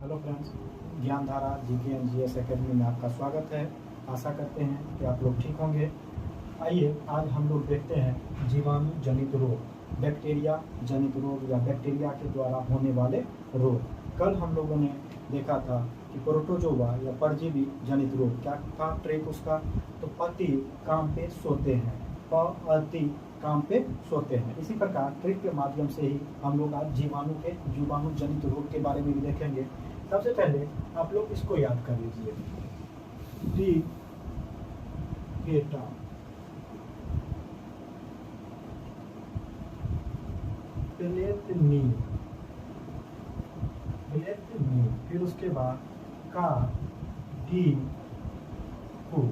Hello friends, Gyandhara GK&GS academy में आपका स्वागत है। आशा करते हैं कि आप लोग ठीक होंगे। आइए आज हम लोग देखते हैं जीवाणु जनित रोग, बैक्टीरिया जनित रोग या बैक्टीरिया के द्वारा होने वाले रोग। कल हम लोगों ने देखा था कि प्रोटोजोआ या परजीवी जनित रोग, क्या था ट्रिक उसका, तो पति काम पे सोते हैं, पति काम पे सोते हैं। इसी प्रकार ट्रिक के माध्यम से ही हम लोग आज जीवाणु जनित रोग के बारे में भी देखेंगे। सबसे पहले आप लोग इसको याद कर लीजिए, बेटा प्लेटनी, फिर उसके बाद का डी को,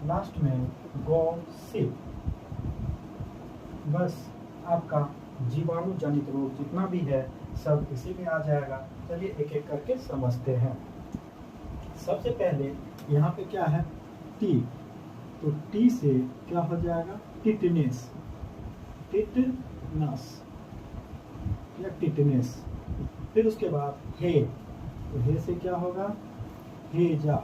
लास्ट में गॉसिप। बस आपका जीवाणु जनित रोग जितना भी है सब इसी में आ जाएगा। चलिए एक एक करके समझते हैं। सबसे पहले यहाँ पे क्या है, टी, तो टी से क्या हो जाएगा, टिटनेस या टिटनेस। फिर उसके बाद हे, तो हे से क्या होगा, हेजा।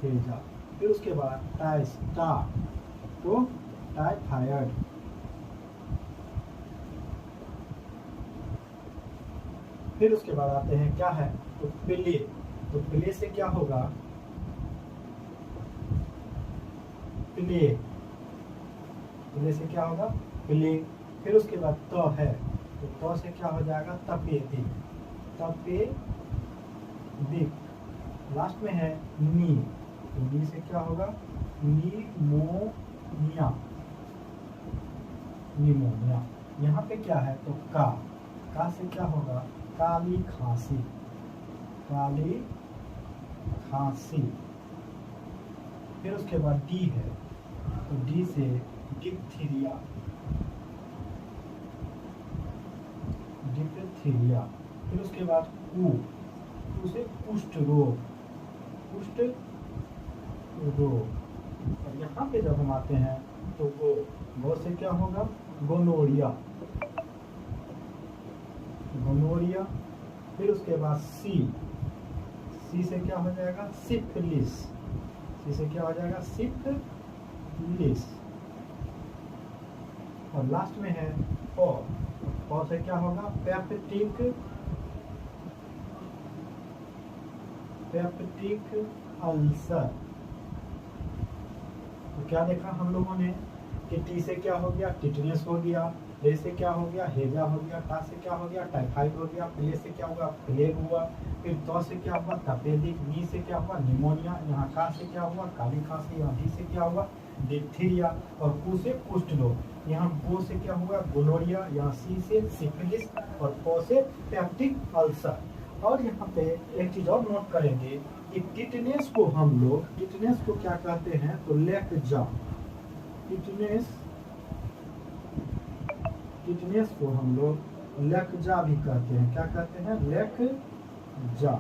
फिर उसके बाद टाइस, टा, तो टाइफाइड। फिर उसके बाद आते हैं क्या है, तो प्ले, तो प्ले से क्या होगा, प्ले से क्या होगा, प्ले। फिर उसके बाद तो है, तो तो से क्या हो जाएगा, तपेदिक। लास्ट में है नी, तो नी से क्या होगा, निमोनिया। यहाँ पे क्या है, तो का से क्या होगा, काली खांसी। फिर उसके बाद डी है, तो डी से डिप्थीरिया। फिर उसके बाद कू से कुष्ठ रोग। और यहाँ पे जब हम आते हैं तो गो से क्या होगा, गोनोरिया। फिर उसके बाद सी से क्या हो जाएगा, सिफिलिस। और लास्ट में है पौ से क्या होगा, पेप्टिक अल्सर। तो क्या देखा हम लोगों ने कि टी से क्या हो गया, टिटनेस हो गया, ले से क्या हो गया, हेजा हो गया, टा से क्या हो गया, टाइफाइड हो गया, प्ले से क्या हुआ, प्लेग हुआ। फिर तो से क्या हुआ, तपेदिक। नी से क्या हुआ, निमोनिया। यहाँ का से क्या हुआ, काली खांसी। यहाँ डी से क्या हुआ, डिप्थीरिया। और कू से कुष्ठ रोग। यहाँ गो से क्या हुआ, गोनोरिया। यहाँ सी से सिफिलिस और पो से पेप्टिक अल्सर। और यहाँ पे एक चीज और नोट करेंगे कि टिटनेस को क्या कहते हैं, तो लेकजा। टिटनेस को हम लोग लेकजा भी कहते हैं। क्या कहते हैं, लेकजा।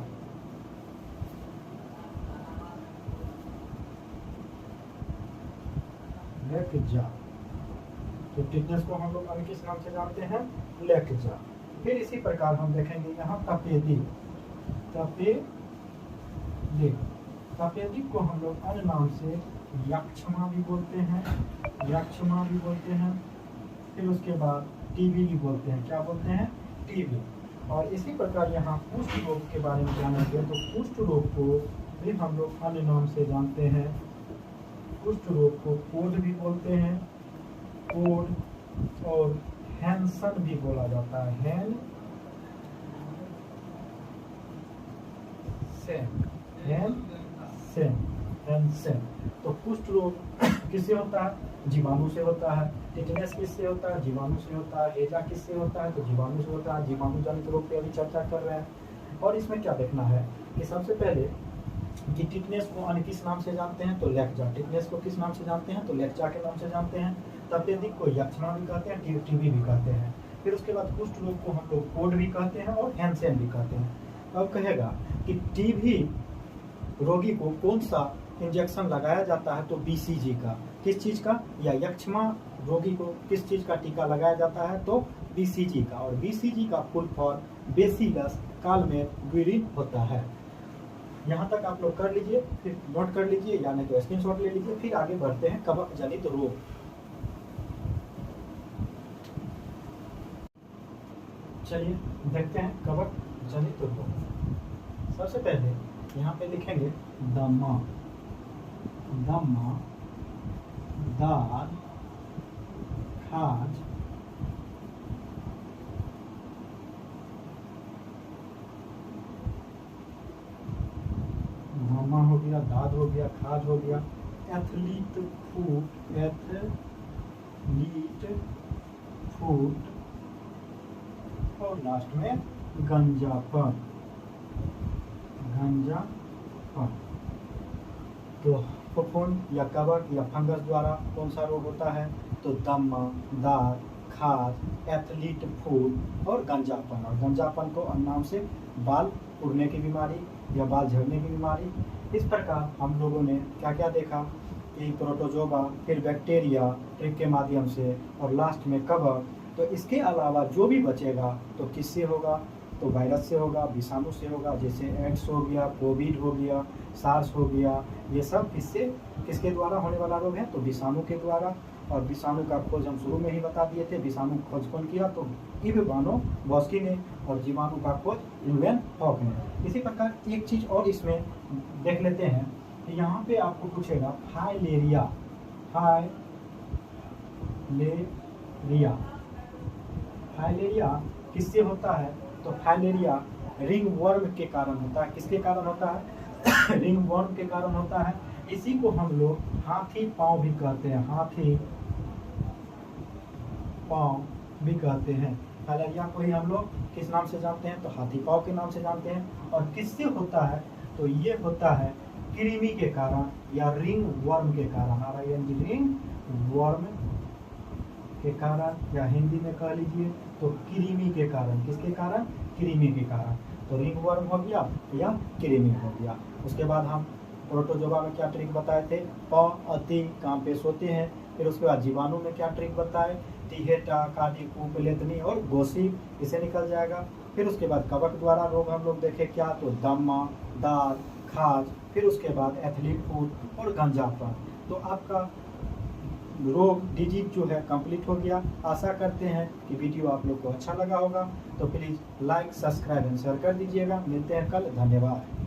तो टिटनेस को हम लोग अभी किस नाम से जानते हैं, लेकजा। फिर इसी प्रकार हम देखेंगे यहाँ तपेदिक को हम लोग अन्य नाम से यक्षमा भी बोलते हैं। फिर उसके बाद टीबी भी बोलते हैं। क्या बोलते हैं, टीबी। और इसी प्रकार यहाँ कुष्ठ रोग के बारे में जानेंगे, तो कुष्ठ रोग को भी हम लोग अन्य नाम से जानते हैं। कुष्ठ रोग को कोड भी बोलते हैं, और हैंसन भी बोला जाता है, हैंसेन। तो कुष्ठ रोग किससे होता है, जीवाणु से होता है। टिटनेस किससे होता है, जीवाणु से होता है। हेजा किससे होता है, तो जीवाणु से होता है। जीवाणु जनित रोग पे अभी चर्चा कर रहे हैं। और इसमें क्या देखना है कि सबसे पहले कि टिटनेस को अन्य किस नाम से जानते हैं, तो लेकजा। टिटनेस को किस नाम से जानते हैं, तो लेकजा के नाम से जानते हैं। तपेदिक को यक्षमा भी कहते हैं, टीबी भी कहते हैं। फिर उसके बाद कुष्ठ रोग को हम लोग कोड भी कहते हैं और हैंसेन भी कहते हैं। अब कहेगा कि टीबी रोगी को कौन सा इंजेक्शन लगाया जाता है, तो BCG का। किस चीज़ का, या यक्ष्मा रोगी को किस चीज़ का टीका लगाया जाता है, तो BCG का। और BCG का फुल फॉर्म बेसिलस कालमेर-गुएरिन होता है। यहाँ तक आप लोग कर लीजिए, फिर नोट कर लीजिए या नहीं तो स्क्रीनशॉट ले लीजिए। फिर आगे बढ़ते हैं कवक जनित रोग। चलिए देखते हैं कवक जनित रोग। सबसे पहले यहाँ पे लिखेंगे दमा, दमा, दाद, खाज, दमा हो गया, दाद हो गया, खाज हो गया, एथलीट फूट, एथलीट फूट, और लास्ट में गंजापन, गंजापन। तो फफूंद या कवक या फंगस द्वारा कौन सा रोग होता है, तो दमा, दाद, खाज, एथलीट फूट और गंजापन। और गंजापन को नाम से बाल उड़ने की बीमारी या बाल झड़ने की बीमारी। इस प्रकार हम लोगों ने क्या क्या देखा कि प्रोटोजोआ, फिर बैक्टीरिया ट्रिक के माध्यम से, और लास्ट में कवक। तो इसके अलावा जो भी बचेगा तो किससे होगा, तो वायरस से होगा, विषाणु से होगा। जैसे एड्स हो गया, कोविड हो गया, सार्स हो गया, ये सब किसके द्वारा होने वाला रोग है, तो विषाणु के द्वारा। और विषाणु का खोज हम शुरू में ही बता दिए थे। विषाणु खोज कौन किया, तो इवानोव्स्की ने, और जीवाणु का खोज ल्यूवेन हॉक ने। इसी प्रकार एक चीज और इसमें देख लेते हैं कि यहाँ पे आपको पूछेगा फाइलेरिया, फाइलेरिया, फाइलेरिया किससे होता है, तो फाइलेरिया रिंग वर्म के कारण होता है। किसके कारण होता है, रिंग वर्म के कारण होता है। इसी को हम लोग हाथी पांव भी कहते हैं, हाथी पांव भी कहते हैं। फाइलेरिया को ही हम लोग किस नाम से जानते हैं, तो हाथी पांव के नाम से जानते हैं। और किससे होता है, तो ये होता है कृमि के कारण या रिंग वर्म के कारण, रिंग वर्म के कारण, या हिंदी में कह लीजिए तो कृमि के कारण। किसके कारण, कृमि के कारण। तो रिंग वर्म हो गया या कृमि हो गया। उसके बाद हम प्रोटोजोआ में क्या ट्रिक बताए थे, प अति काम पेश होते हैं। फिर उसके बाद जीवाणु में क्या ट्रिक बताए, टिहेटा, कार्डिकुपेलेतनी और गोसिप, इसे निकल जाएगा। फिर उसके बाद कवक द्वारा रोग हम लोग देखे क्या, तो दमा, दाद, खाज, फिर उसके बाद एथलीट फूट और गंजापन। तो आपका रोग डिजीज जो है कंप्लीट हो गया। आशा करते हैं कि वीडियो आप लोग को अच्छा लगा होगा। तो please like, subscribe and share कर दीजिएगा। मिलते हैं कल, धन्यवाद।